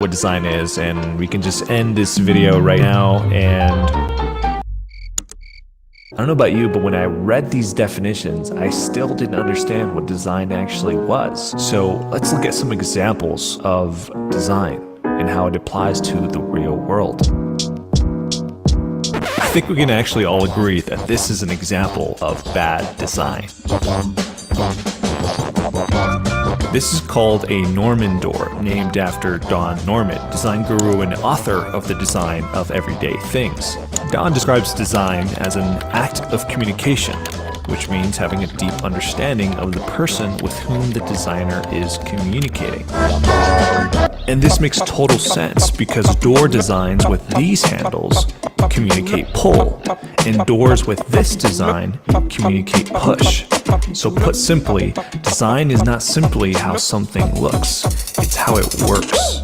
what design is, and we can just end this video right now. And I don't know about you, but when I read these definitions, I still didn't understand what design actually was. So let's look at some examples of design and how it applies to the real world. I think we can actually all agree that this is an example of bad design. This is called a Norman door, named after Don Norman, design guru and author of the design of everyday things. Don describes design as an act of communication, which means having a deep understanding of the person with whom the designer is communicating. And this makes total sense because door designs with these handles communicate pull, and doors with this design communicate push. So put simply, design is not simply how something looks, it's how it works.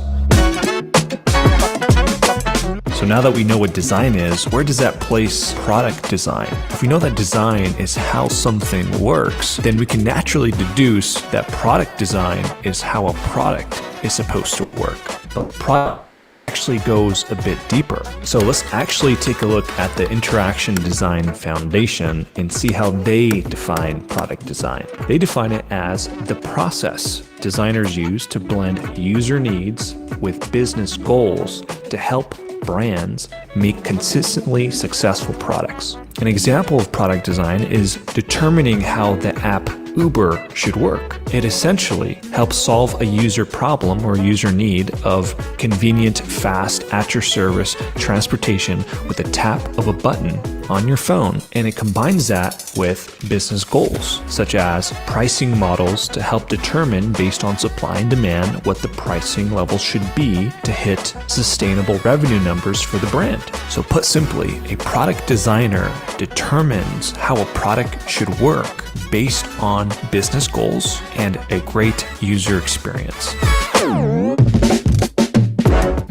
So now that we know what design is, where does that place product design? If we know that design is how something works, then we can naturally deduce that product design is how a product is supposed to work. But product actually goes a bit deeper. So let's actually take a look at the Interaction Design Foundation and see how they define product design. They define it as the process designers use to blend user needs with business goals to help brands make consistently successful products. An example of product design is determining how the app Uber should work. It essentially helps solve a user problem or user need of convenient, fast, at-your-service transportation with a tap of a button on your phone. And it combines that with business goals, such as pricing models to help determine based on supply and demand what the pricing level should be to hit sustainable revenue numbers for the brand. So put simply, a product designer determines how a product should work based on business goals and a great user experience.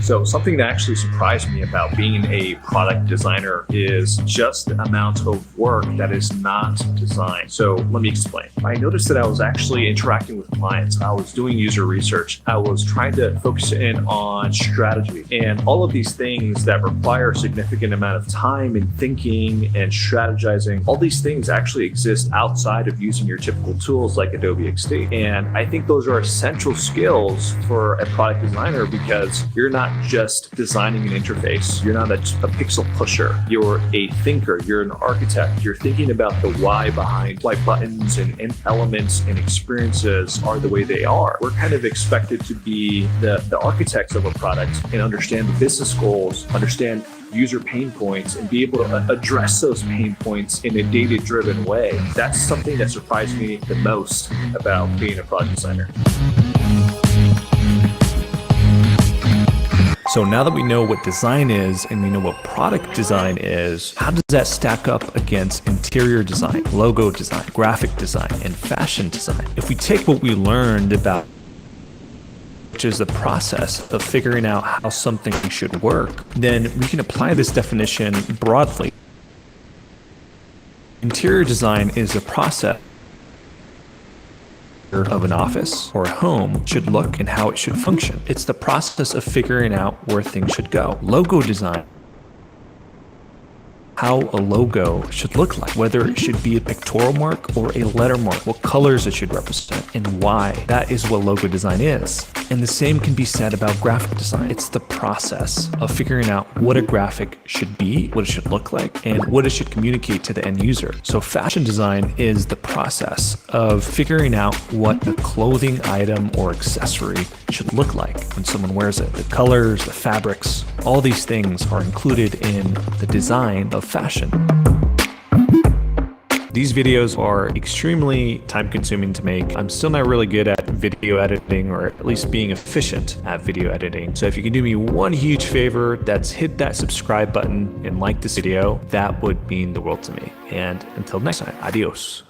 So something that actually surprised me about being a product designer is just the amount of work that is not design. So let me explain. I noticed that I was actually interacting with clients. I was doing user research. I was trying to focus in on strategy and all of these things that require a significant amount of time and thinking and strategizing. All these things actually exist outside of using your typical tools like Adobe XD. And I think those are essential skills for a product designer because you're not just designing an interface. You're not a pixel pusher. You're a thinker. You're an architect. You're thinking about the why behind why buttons and elements and experiences are the way they are. We're kind of expected to be the architects of a product and understand the business goals, understand user pain points, and be able to address those pain points in a data-driven way. That's something that surprised me the most about being a product designer. So now that we know what design is and we know what product design is, how does that stack up against interior design, logo design, graphic design, and fashion design? If we take what we learned about, which is the process of figuring out how something should work, then we can apply this definition broadly. Interior design is a process of an office or a home should look and how it should function. It's the process of figuring out where things should go. Logo design, how a logo should look like, whether it should be a pictorial mark or a letter mark, what colors it should represent, and why. That is what logo design is. And the same can be said about graphic design. It's the process of figuring out what a graphic should be, what it should look like, and what it should communicate to the end user. So fashion design is the process of figuring out what the clothing item or accessory should look like when someone wears it. The colors, the fabrics, all these things are included in the design of fashion. These videos are extremely time consuming to make. I'm still not really good at video editing, or at least being efficient at video editing. So if you can do me one huge favor, that's hit that subscribe button and like this video. That would mean the world to me. And until next time, adios.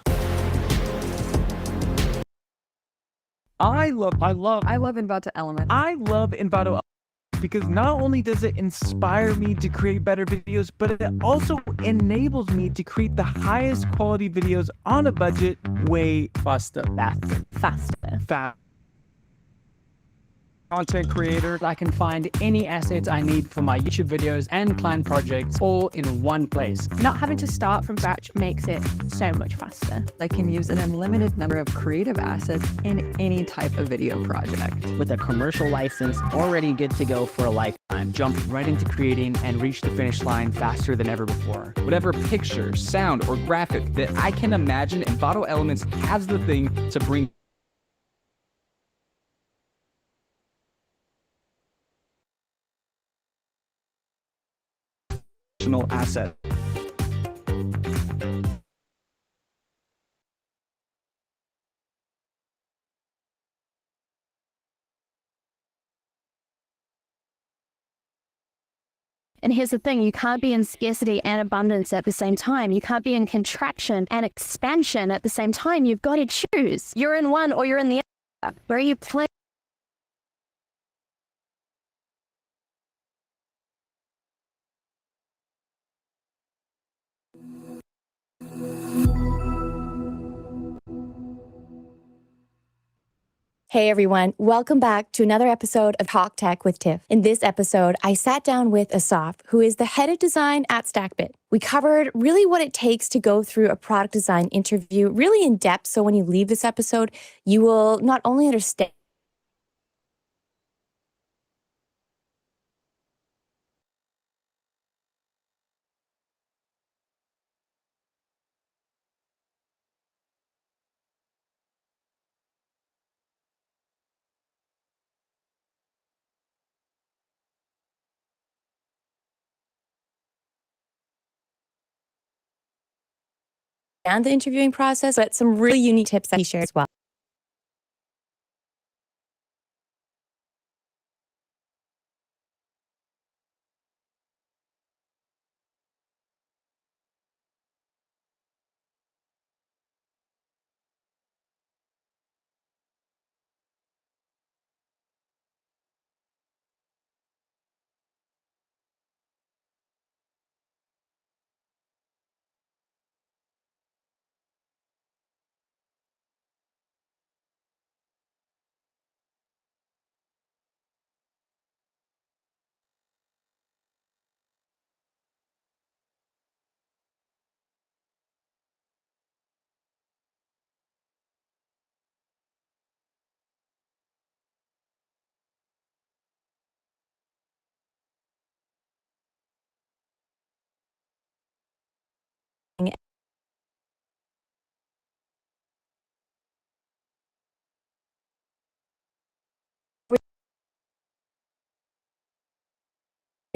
I love Envato Element. I love Envato because not only does it inspire me to create better videos, but it also enables me to create the highest quality videos on a budget way faster. Faster. content creator. I can find any assets I need for my YouTube videos and client projects all in one place. Not having to start from scratch makes it so much faster. I can use an unlimited number of creative assets in any type of video project. With a commercial license already good to go for a lifetime, jump right into creating and reach the finish line faster than ever before. Whatever picture, sound, or graphic that I can imagine, Envato Elements has the thing to bring asset. And here's the thing, you can't be in scarcity and abundance at the same time. You can't be in contraction and expansion at the same time. You've got to choose. You're in one or you're in the other. Where are you playing? Hey everyone, welcome back to another episode of Talk Tech with Tiff. In this episode, I sat down with Asaf, who is the head of design at StackBit. We covered really what it takes to go through a product design interview really in depth, so when you leave this episode, you will not only understand the interviewing process, but some really unique tips that he shared as well.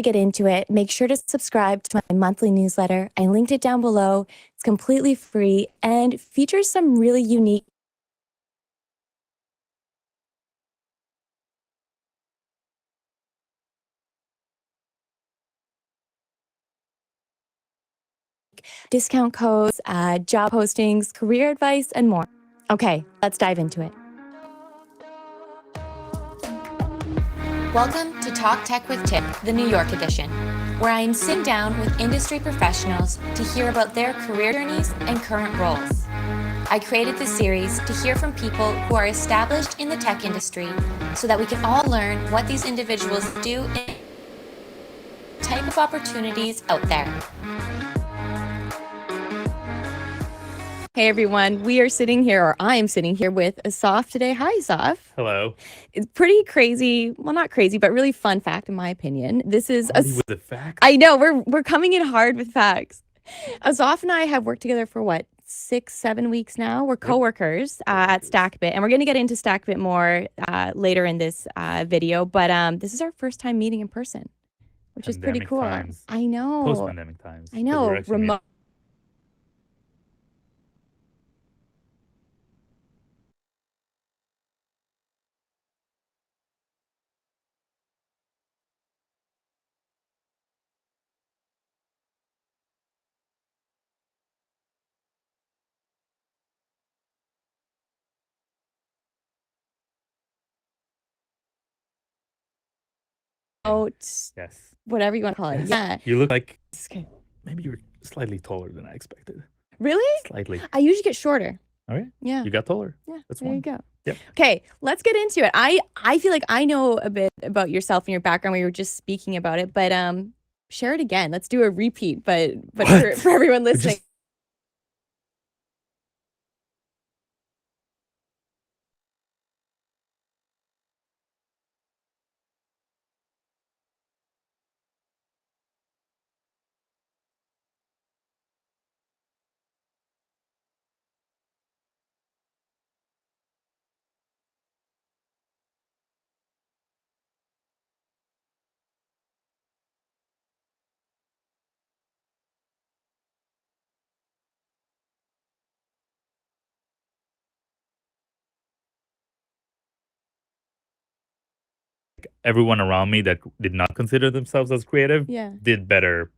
Get into it, make sure to subscribe to my monthly newsletter. I linked it down below. It's completely free and features some really unique discount codes, job postings, career advice, and more. Okay, let's dive into it. Welcome to Talk Tech with Tip, the New York edition, where I am sitting down with industry professionals to hear about their career journeys and current roles. I created this series to hear from people who are established in the tech industry so that we can all learn what these individuals do and the type of opportunities out there. Hey everyone, we are sitting here, or I am sitting here with Asaf today. Hi, Asaf. Hello. It's pretty crazy, well, not crazy, but really fun fact in my opinion. This is With the facts. I know we're coming in hard with facts. Asaf and I have worked together for what, 6-7 weeks now. We're coworkers at StackBit, and we're going to get into StackBit more later in this video. But this is our first time meeting in person, which is pretty cool. Times. I know. Post-pandemic times. I know. Remote. Yes. Whatever you want to call it. Yeah. You look like Okay. maybe you're slightly taller than I expected. Really? Slightly. I usually get shorter. Okay. Yeah. You got taller. Yeah. That's there one. you go. Yep. Okay, let's get into it. I feel like I know a bit about yourself and your background. We were just speaking about it, but share it again. Let's do a repeat, but for everyone listening. Everyone around me that did not consider themselves as creative Yeah. did better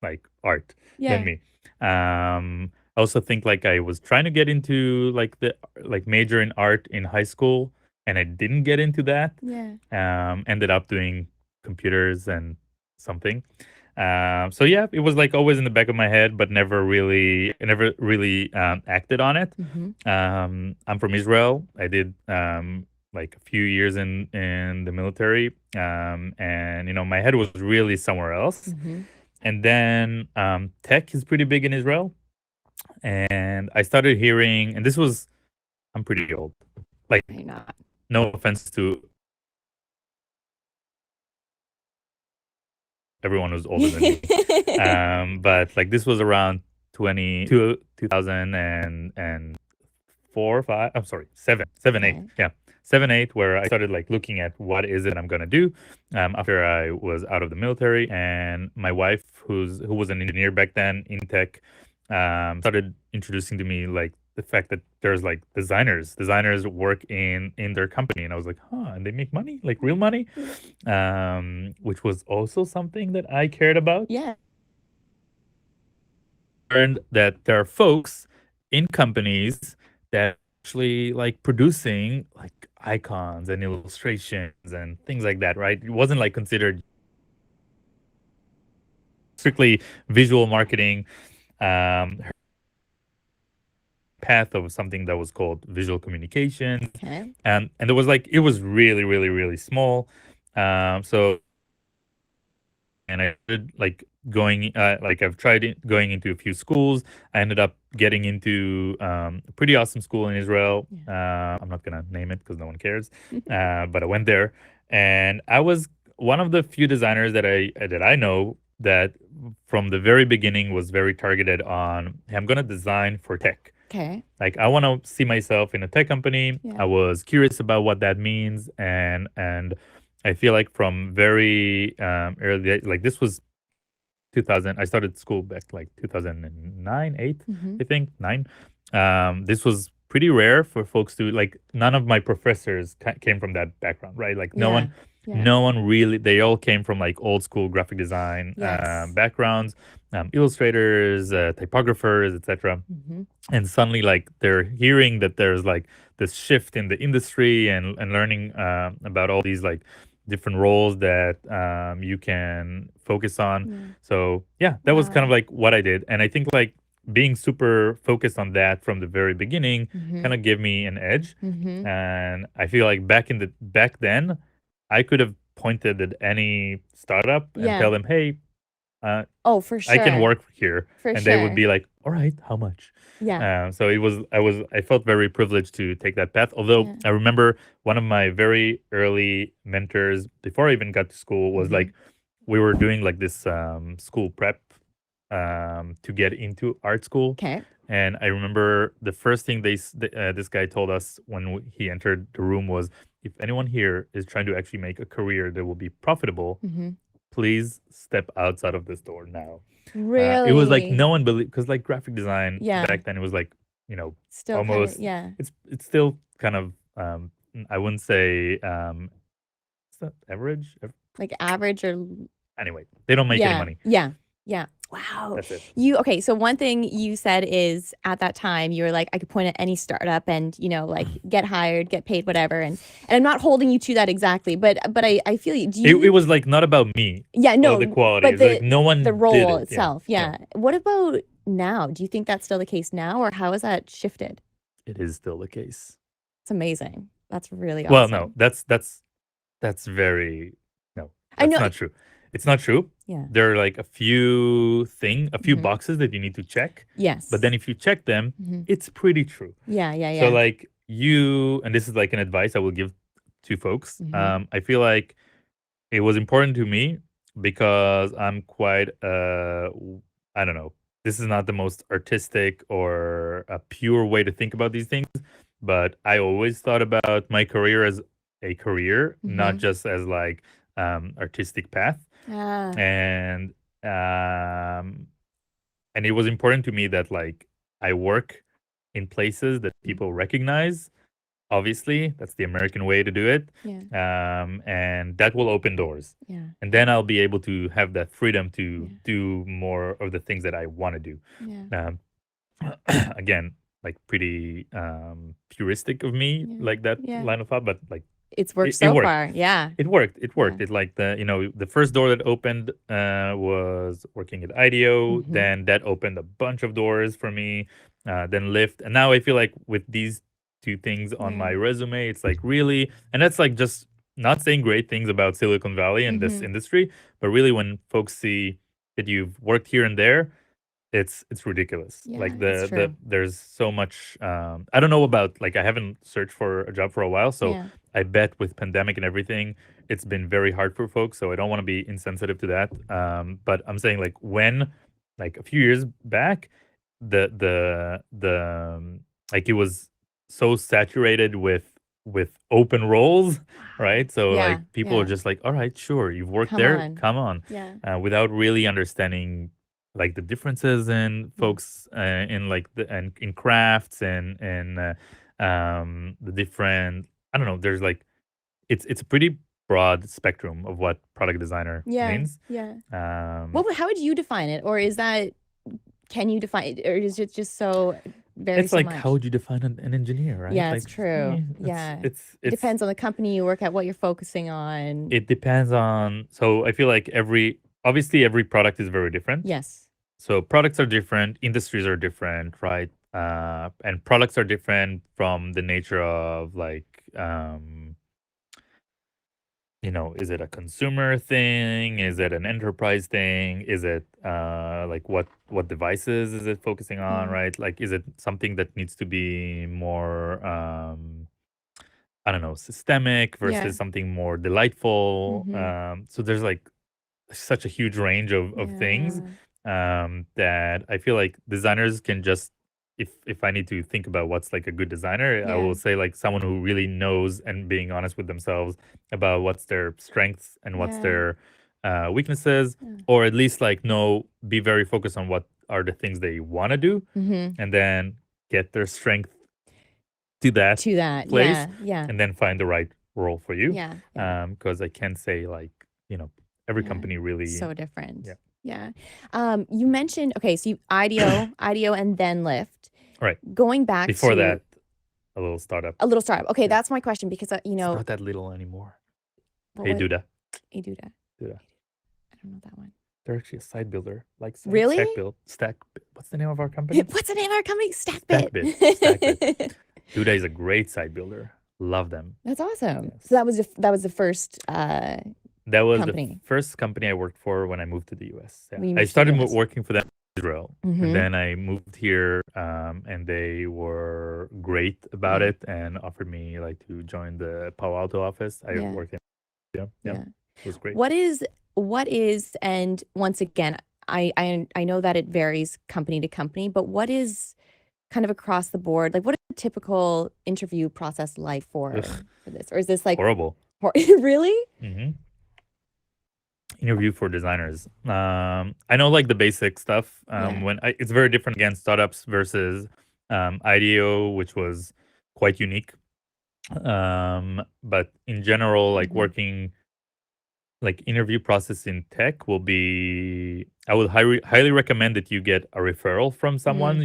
like art than Yeah. me. I also think like I was trying to get into like the like major in art in high school and I didn't get into that. Yeah. Ended up doing computers and something. So yeah, it was like always in the back of my head, but never really acted on it. Mm-hmm. I'm from Israel. I did like a few years in the military, and you know my head was really somewhere else. Mm-hmm. And then tech is pretty big in Israel, and I started hearing, and this was I'm pretty old. Like, Why not? no offense to everyone who's older than me. But like this was around 2000 and 4, 5. I'm sorry, 7, 8. Okay. Yeah, 7, 8, where I started like looking at what is it I'm gonna do after I was out of the military, and my wife, who was an engineer back then in tech, started introducing to me like the fact that there's like designers work in their company, and I was like, huh, and they make money, like real money, which was also something that I cared about. Yeah. Learned that there are folks in companies that actually like producing like icons and illustrations and things like that, right? It wasn't like considered strictly visual marketing. Her path of something that was called visual communications, Okay. and it was like it was really small. So and I did like going like I've tried going into a few schools. I ended up getting into a pretty awesome school in Israel. I'm not gonna name it because no one cares, but I went there, and I was one of the few designers that I know that from the very beginning was very targeted on, hey, I'm gonna design for tech. Okay. Like I want to see myself in a tech company. Yeah. I was curious about what that means, and I feel like from very early, like this was 2000. I started school back like 2009, 8, Mm-hmm. I think 9. This was pretty rare for folks to like. None of my professors came from that background, right? Like no one. Yeah. No one really. They all came from like old school graphic design Yes. backgrounds, illustrators, typographers, etc. Mm-hmm. And suddenly like they're hearing that there's like this shift in the industry and learning about all these like different roles that you can focus on. Yeah. So yeah, that was kind of Wow. like what I did, and I think like being super focused on that from the very beginning Mm-hmm. kind of gave me an edge. Mm-hmm. And I feel like back then I could have pointed at any startup and Yeah. tell them, hey, Oh, for sure. I can work here, For and they would sure. be like, all right, how much? Yeah. So I felt very privileged to take that path. Although Yeah. I remember one of my very early mentors before I even got to school was Mhm. like, we were doing like this school prep to get into art school. Okay. And I remember the first thing this guy told us when he entered the room was, if anyone here is trying to actually make a career that will be profitable, Mm-hmm. please step outside of this door now. Really? It was like no one believed, because like graphic design Yeah. back then it was like, you know, Still kind of, almost yeah. it's still kind of I wouldn't say it's not average. Like average or Anyway, they don't make any yeah. money. Yeah. Yeah. Wow. That's it. Okay, so one thing you said is at that time you were like, I could point at any startup and, like get hired, get paid, whatever. And I'm not holding you to that exactly, but I feel you. Do you It was like not about me. Yeah, no, the quality. but It's like no one the did role it. itself. Yeah. What about now? Do you think that's still the case now, or how has that shifted? it is still the case. It's amazing. That's really Well, awesome. no, that's very no, I that's know. not true. It's not true. Yeah. There are like a few Mhm. boxes that you need to check, Yes. but then if you check them, Mhm. it's pretty true. Yeah, yeah, So yeah. like you, and this is like an advice I will give to folks. Mhm. I feel like it was important to me because I'm quite I don't know. This is not the most artistic or a pure way to think about these things, but I always thought about my career as a career, not Mhm. just as like artistic path. Ah. And um and it was important to me that like I work in places that people recognize. Obviously, that's the American way to do it. Yeah. And that will open doors. Yeah. And then I'll be able to have that freedom to Yeah. do more of the things that I want to do. Yeah. Um, again, like pretty puristic of me, Yeah. like that Yeah. line of thought, but like It's worked it so worked. far. Yeah. It worked. It Yeah. worked. It like the first door that opened was working at IDEO. Mhm. Then that opened a bunch of doors for me. Then Lyft, and now I feel like with these two things on my Yeah. resume, it's like really, and that's like just not saying great things about Silicon Valley and this Mhm. industry, but really when folks see that you've worked here and there, it's ridiculous. Yeah, Like it's true. there's so much. I don't know about like I haven't searched for a job for a while, so Yeah. I bet with pandemic and everything, it's been very hard for folks. So I don't want to be insensitive to that. But I'm saying like when, like a few years back, the like it was so saturated with open roles, Wow. right? So Yeah. like people are Yeah. just like, all right, sure, you've worked Come there, on. come on, Yeah. without really understanding like the differences in Yeah. folks in like the and in crafts and the different, I don't know, there's like it's a pretty broad spectrum of what product designer Yeah. means. Yeah. Um How would you define it? Or is that, can you define it? Or is it just so very it's so like much? how would you define an engineer, right? Yeah, Like it's true. it's Yeah. it's It it's depends on the company you work at, what you're focusing on. it depends on, so I feel like every product is very different. Yes. So products are different, industries are different, right? And products are different from the nature of like, is it a consumer thing? Is it an enterprise thing? Is it like what devices is it focusing on, Yeah. right? Like, is it something that needs to be more, I don't know, systemic Yeah. versus something more delightful? Mhm. So there's like such a huge range of things Yeah. that I feel like designers can just, if I need to think about what's like a good designer, I Yeah. will say like someone who really knows and being honest with themselves about what's their strengths and what's Yeah. their weaknesses, Yeah. or at least like be very focused on what are the things they want to do, Mhm. and then get their strength to that To that. place, Yeah. Yeah. and then find the right role for you. Yeah. Yeah. Because I can say like, every Yeah. company really, So different. yeah. Yeah. You mentioned, okay, so you IDEO and then Lyft. Right. Going back Before to that, a little startup. a little startup. Okay, Yeah. that's my question because It's not that little anymore. what Hey, was Duda. Eduda? Duda. I don't know that one. They're actually a side builder. Like Really? What's the name of our company? What's the name of our company? Stackbit. Stackbit. Duda is a great side builder. Love them. That's awesome. Yes. So that was the first That was company. the first company I worked for when I moved to the US. Yeah. When you I moved to the started US. working for them in Israel. Mhm. And then I moved here, and they were great about Yeah. it and offered me like to join the Palo Alto office. I Yeah. worked in, yeah. Yeah. It was great. What is and once again, I know that it varies company to company, but what is kind of across the board? Like what is a typical interview process like for Ugh. this? Or is this like Horrible. really? Hmm. Interview for designers. I know like the basic stuff. Yeah. It's very different again, startups versus IDEO, which was quite unique. But in general, like Mhm. working like interview process in tech will be, I would highly recommend that you get a referral from someone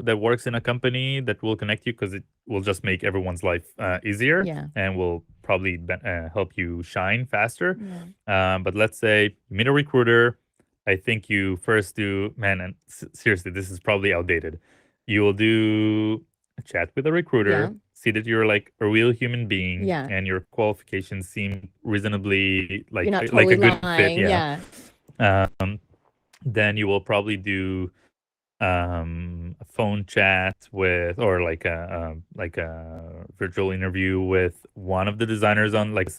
that works in a company that will connect you, because it will just make everyone's life easier Yeah. and will probably help you shine faster. Yeah. But let's say you meet a recruiter. I think you first do, man, and seriously, this is probably outdated. You will do chat with a recruiter, Yeah. see that you're like a real human being Yeah. and your qualifications seem reasonably You're not like totally a good fit. lying. Yeah. Yeah. Then you will probably do a phone chat with, or like a virtual interview with one of the designers on, like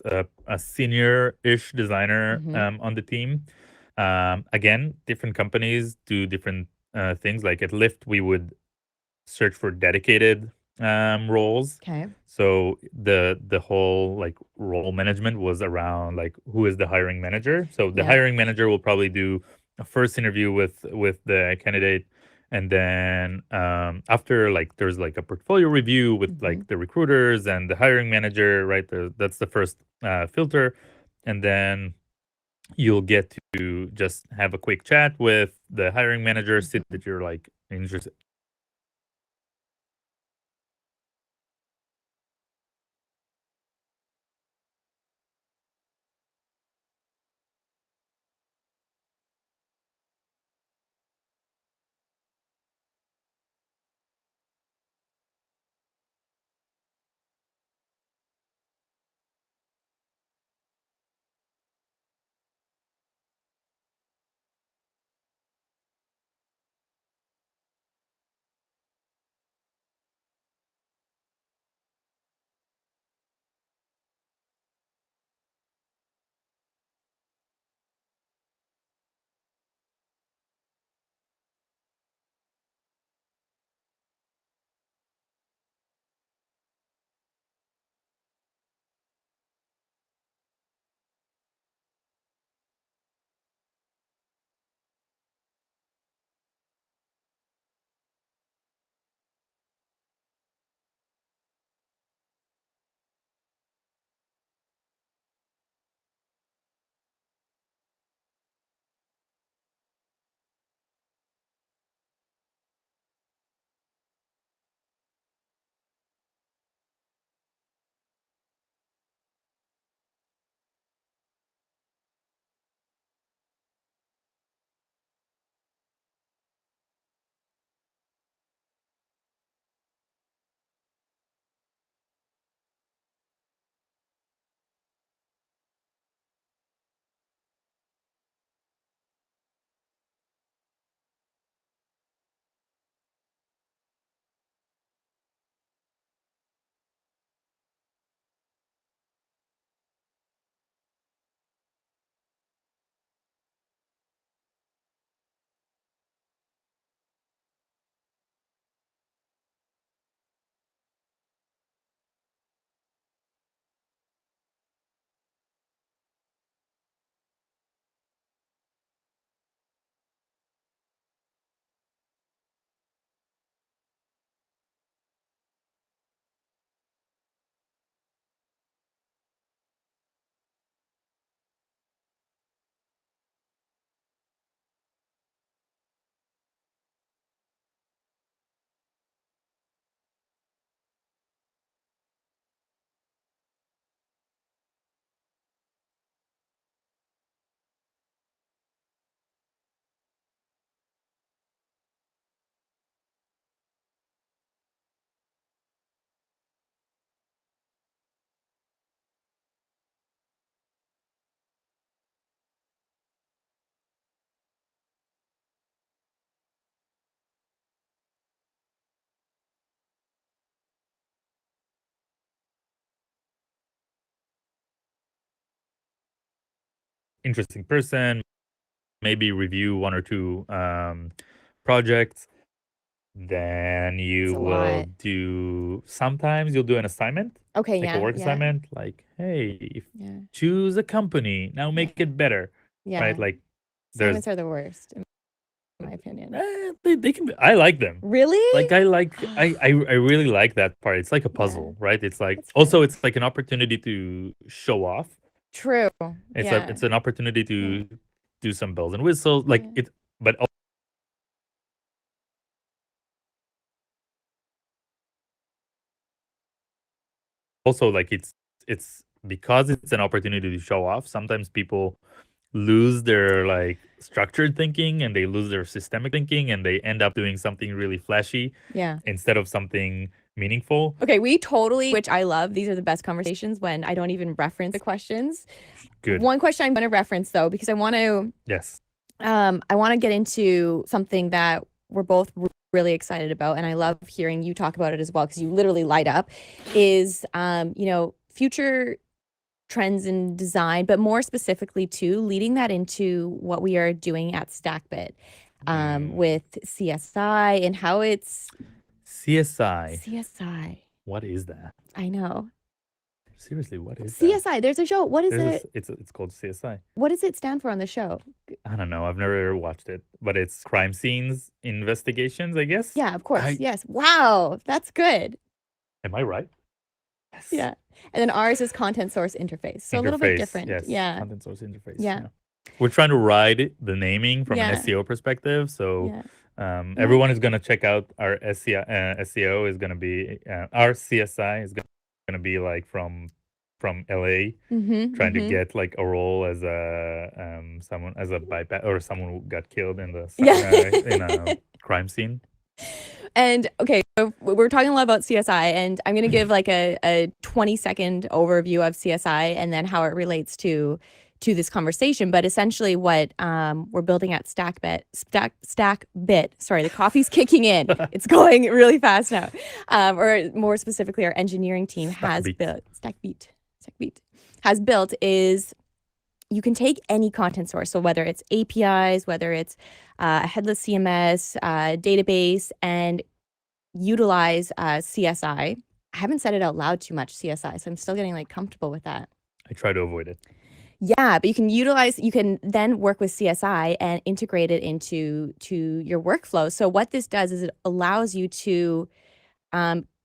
a senior-ish designer Mhm. on the team. Again, different companies do different things. Like at Lyft, we would search for dedicated roles. Okay. So the whole like role management was around like who is the hiring manager. So the Yeah. hiring manager will probably do a first interview with the candidate, and then after, like, there's like a portfolio review with Mhm. like the recruiters and the hiring manager, right? That's the first filter, and then you'll get to just have a quick chat with the hiring manager, see Mhm. that you're like interested. Interesting person, maybe review one or two projects. Then It's you a will lot. do, sometimes you'll do an assignment, Okay. like a Yeah. work Yeah. assignment, like, hey, Yeah. choose a company, now Yeah. make it better, right? Yeah. Like there's Assignments are the worst, in my opinion. they can be, I like them. Really? Like I really like that part. It's like a Yeah. puzzle, right? It's like, It's also fun. it's like an opportunity to show off. True. Yeah. It's an opportunity Yeah. to do some bells and whistles, like Yeah. it. But also, like, it's because it's an opportunity to show off. Sometimes people lose their like structured thinking, and they lose their systemic thinking, and they end up doing something really flashy Yeah. instead of something meaningful. Okay, we totally, which I love. These are the best conversations when I don't even reference the questions. Good. One question I'm going to reference though, because Yes. I want to get into something that we're both really excited about, and I love hearing you talk about it as well because you literally light up. Is future trends in design, but more specifically too, leading that into what we are doing at Stackbit with CSI and how it's CSI. CSI. What is that? I know. Seriously, what is that? CSI. There's a show. What is There's it? it's called CSI. What does it stand for on the show? I don't know. I've never watched it, but it's crime scenes investigations, I guess. Yeah, of course. I- Yes. Wow, that's good. Am I right? Yes. Yeah. And then ours is content source interface. So a little bit Interface, different. Yes. Yeah. Content source interface. Yeah. We're trying to ride the naming from an Yeah. SEO perspective. So Yeah. everyone is going to check out our SEO is going to be our CSI is going to be like from LA, trying to get like a role as a someone as a bypass or someone who got killed in the in a crime scene. And okay, so we're talking a lot about CSI, and I'm going to give like a 20-second overview of CSI and then how it relates to this conversation. But essentially, what we're building at Stackbit. Sorry, the coffee's kicking in. It's going really fast now. Or more specifically, our engineering team has built Stackbit has built is you can take any content source. So whether it's APIs, whether it's a headless CMS, database, and utilize CSI. I haven't said it out loud too much, CSI, so I'm still getting like comfortable with that. I try to avoid it. Yeah, but you can then work with CSI and integrate it into your workflow. So what this does is it allows you to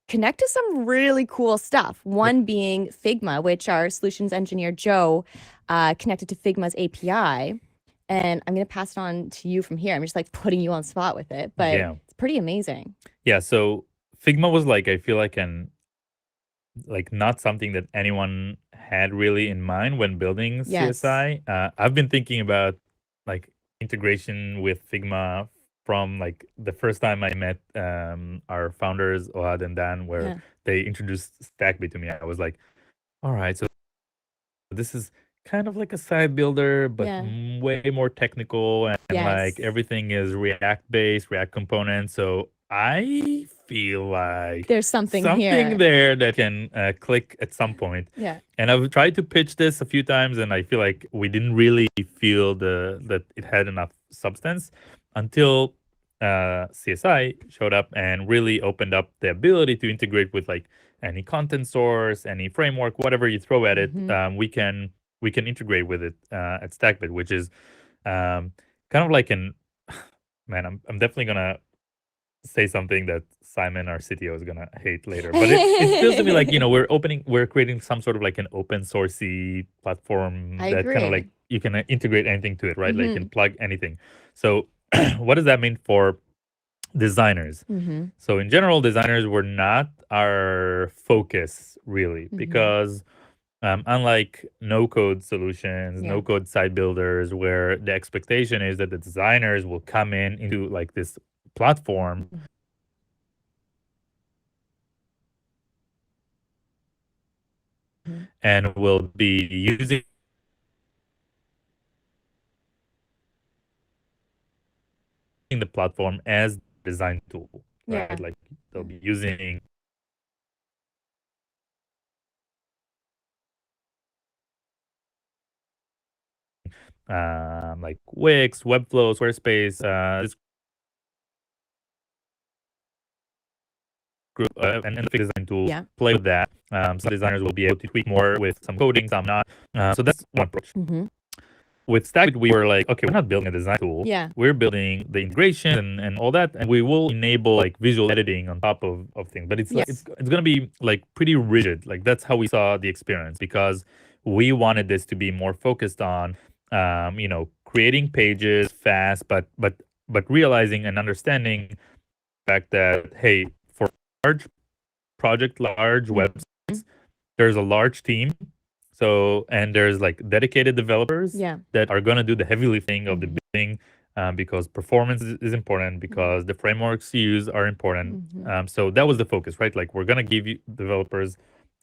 connect to some really cool stuff. One being Figma, which our solutions engineer, Joe, connected to Figma's API. And I'm going to pass it on to you from here. I'm just like putting you on the spot with it, but it's pretty amazing. Yeah. So Figma was like, I feel like not something that anyone had really in mind when building CSI. I've been thinking about like integration with Figma from like the first time I met our founders, Ohad and Dan, where they introduced Stackbit to me. I was like, all right, so this is kind of like a side builder, but way more technical, and like everything is React based, React components. So I feel like there's something there that can click at some point. Yeah. And I've tried to pitch this a few times, and I feel like we didn't really feel that it had enough substance until CSI showed up and really opened up the ability to integrate with like any content source, any framework, whatever you throw at it. We can integrate with it at Stackbit, which is kind of like I'm definitely gonna say something that Simon, our CTO, is gonna hate later. But it feels to me like we're creating some sort of like an open sourcey platform that kind of like you can integrate anything to it, right? Like you can plug anything. So what does that mean for designers? So in general, designers were not our focus really, because unlike no-code solutions, no-code site builders, where the expectation is that the designers will come into like this platform and will be using the platform as design tool, right? Like they'll be using like Wix, Webflow, Squarespace, this group and the design tool, play with that. Some designers will be able to tweak more with some coding, some not. So that's one approach. With Stackbit, we were like, okay, we're not building a design tool. We're building the integration and all that, and we will enable like visual editing on top of things. But it's gonna be like pretty rigid. Like that's how we saw the experience, because we wanted this to be more focused on creating pages fast, but realizing and understanding the fact that, hey, for large project, large websites, there's a large team. So, and there's like dedicated developers that are going to do the heavy lifting of the building, because performance is important, because the frameworks you use are important. So that was the focus, right? Like we're gonna give you developers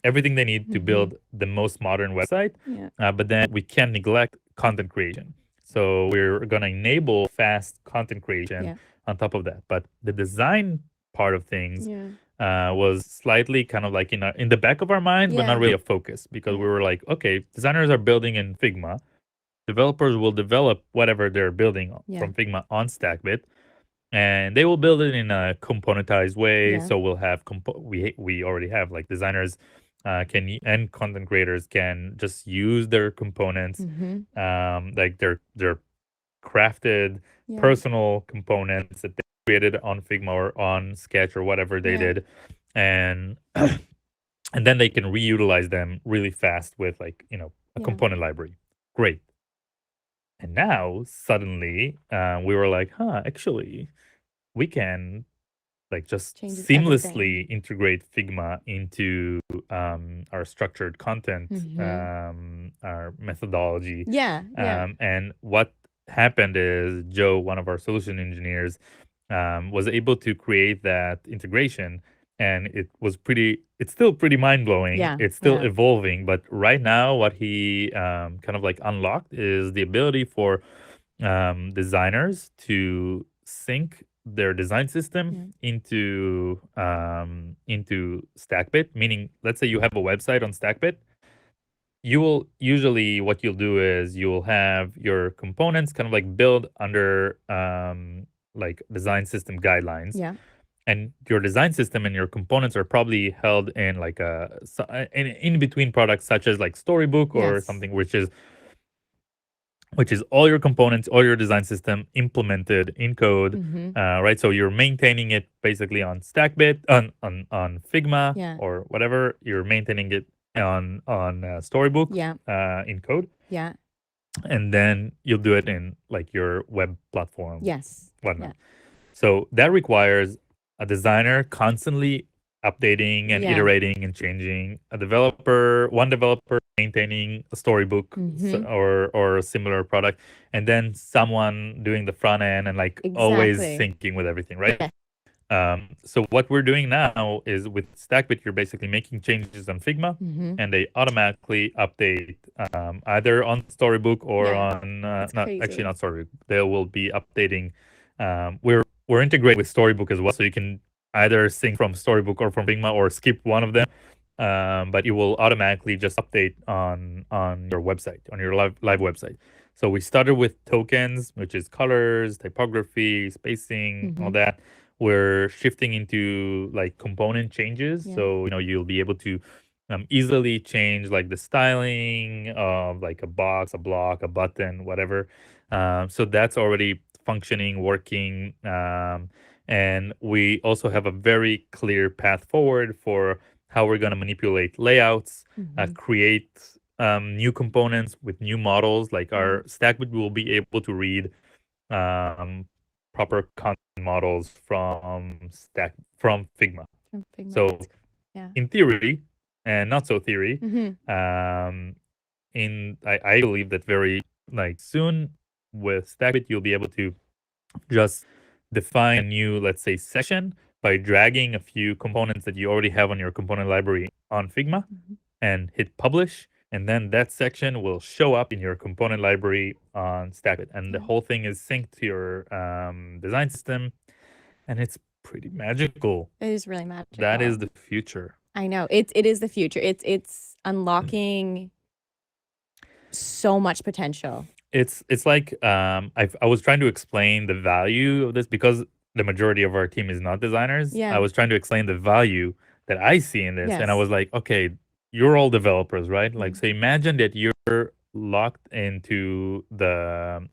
everything they need to build the most modern website, Yeah. but then we can't neglect content creation. So we're gonna enable fast content creation Yeah. on top of that. But the design part of things Yeah. was slightly kind of like in the back of our mind, but Yeah. not really a focus, because we were like, okay, designers are building in Figma. Developers will develop whatever they're building Yeah. from Figma on StackBit, and they will build it in a componentized way. Yeah. So we'll have we already have like designers and content creators can just use their components, like their crafted Yeah. personal components that they created on Figma or on Sketch or whatever they Yeah. did, and and then they can reutilize them really fast with like a Yeah. component library. Great. And now suddenly we were like, actually, we can like just Changes seamlessly everything. integrate Figma into our structured content, our methodology. Yeah. Yeah. And what happened is Joe, one of our solution engineers, was able to create that integration. And it's still pretty mind blowing. Yeah. It's still Yeah. evolving. But right now, what he kind of like unlocked is the ability for designers to sync their design system into StackBit. Meaning, let's say you have a website on StackBit, you will usually what you'll do is you will have your components kind of like build under like design system guidelines, Yeah. and your design system and your components are probably held in like in between products such as like Storybook or Yes. something, which is all your components, all your design system implemented in code, right? So you're maintaining it basically on StackBit, on Figma, Yeah. or whatever. You're maintaining it on Storybook, Yeah. in code, Yeah. and then you'll do it in like your web platform, Yes. whatnot. So that requires a designer constantly updating and Yeah. iterating and changing. One developer maintaining a storybook or a similar product, and then someone doing the front end and like always Exactly. syncing with everything, right? Yeah. So what we're doing now is with StackBit, you're basically making changes on Figma, and they automatically update either on Storybook or Yeah. on That's not crazy. actually not Storybook. They will be updating. We're integrated with Storybook as well, so you can either sync from Storybook or from Figma or skip one of them. But it will automatically just update on your website, on your live website. So we started with tokens, which is colors, typography, spacing, all that. We're shifting into like component changes. Yeah. So you'll be able to easily change like the styling of like a box, a block, a button, whatever. So that's already functioning, working. And we also have a very clear path forward for how we're going to manipulate layouts, create new components with new models. Like our StackBit will be able to read proper content models from Figma. From Figma. So Yeah. in theory, and not so theory, Mhm. I believe that very like soon with StackBit you'll be able to just define a new, let's say, section by dragging a few components that you already have on your component library on Figma and hit publish. And then that section will show up in your component library on StackBit. And the whole thing is synced to your design system. And it's pretty magical. It is really magical. That is the future. I know. It is the future. It's unlocking so much potential. It's like I was trying to explain the value of this because the majority of our team is not designers. Yeah. I was trying to explain the value that I see in this, and I Yes. was like, okay, you're all developers, right? Like, so imagine that you're locked into the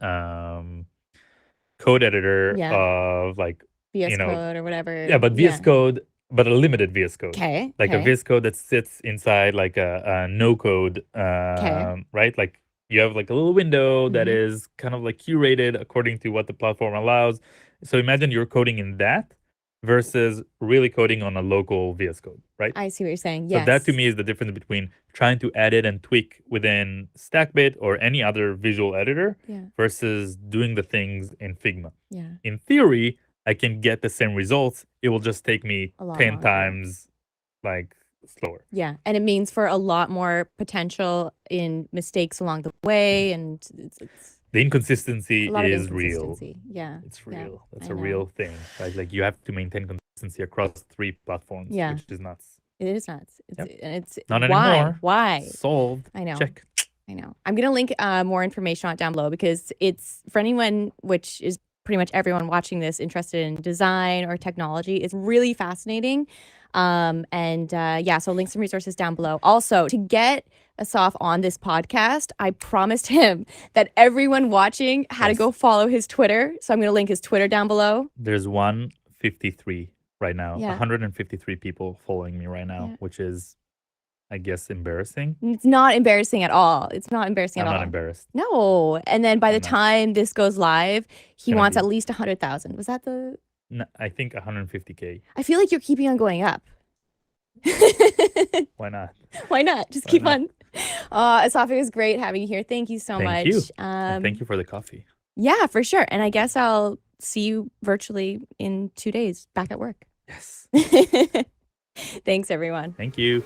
code editor Yeah. of like VS Code or whatever. yeah, but VS Code, but a limited VS Code. Okay. Like a VS Code that sits inside like a no code, right? Like you have like a little window that is kind of like curated according to what the platform allows. So imagine you're coding in that, versus really coding on a local VS Code, right? I see what you're saying. So Yes. that to me is the difference between trying to edit and tweak within StackBit or any other visual editor Yeah. versus doing the things in Figma. Yeah. In theory, I can get the same results. It will just take me A lot 10 longer. times like slower. Yeah. And it means for a lot more potential in mistakes along the way. And it's The inconsistency a lot of is real. inconsistency. Yeah. It's Yeah, real. That's I a know. real thing. Like you have to maintain consistency across 3 platforms, Yeah. which is nuts. It is nuts. Yep. And it's Not why? anymore. Why? Solved. I know. Check. I know. I'm going to link more information on it down below because it's for anyone, which is pretty much everyone watching this interested in design or technology. It's really fascinating. Yeah, so link some resources down below. Also, to get Asaf on this podcast, I promised him that everyone watching had to Yes. go follow his Twitter. So I'm going to link his Twitter down below. There's 153 right now. Yeah. 153 people following me right now, Yeah. which is, I guess, embarrassing. It's not embarrassing at all. It's not embarrassing I'm at all. not embarrassed. No. And then by the I'm not. time this goes live, he Gonna wants be- at least 100,000. Was that the? No, I think 150K. I feel like you're keeping on going up. Why not? Why not? Just Why keep not? on. Asaf, it was great having you here. Thank you so Thank much. you. And thank you for the coffee. Yeah, for sure. And I guess I'll see you virtually in 2 days back at work. Yes. Thanks, everyone. Thank you.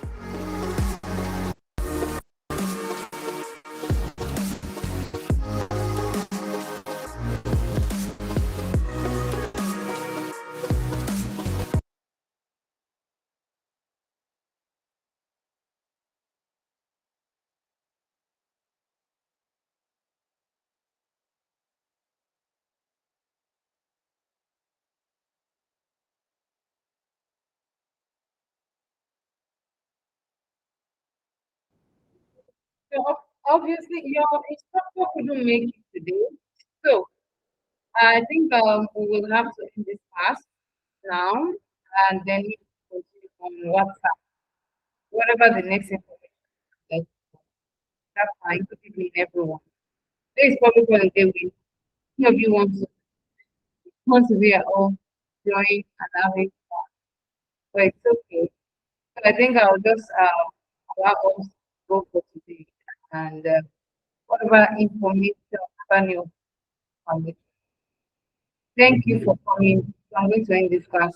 So obviously your instructor couldn't make it today. So I think we will have to end this class now and then we will continue on WhatsApp. Whatever the next information is, that's fine to people in everyone. There is public holiday week. Some of you want to be at home, join and having fun. But it's okay. So I think I'll just allow us to go for today and whatever information, whatever new information. Thank you for coming. I'm going to end this class.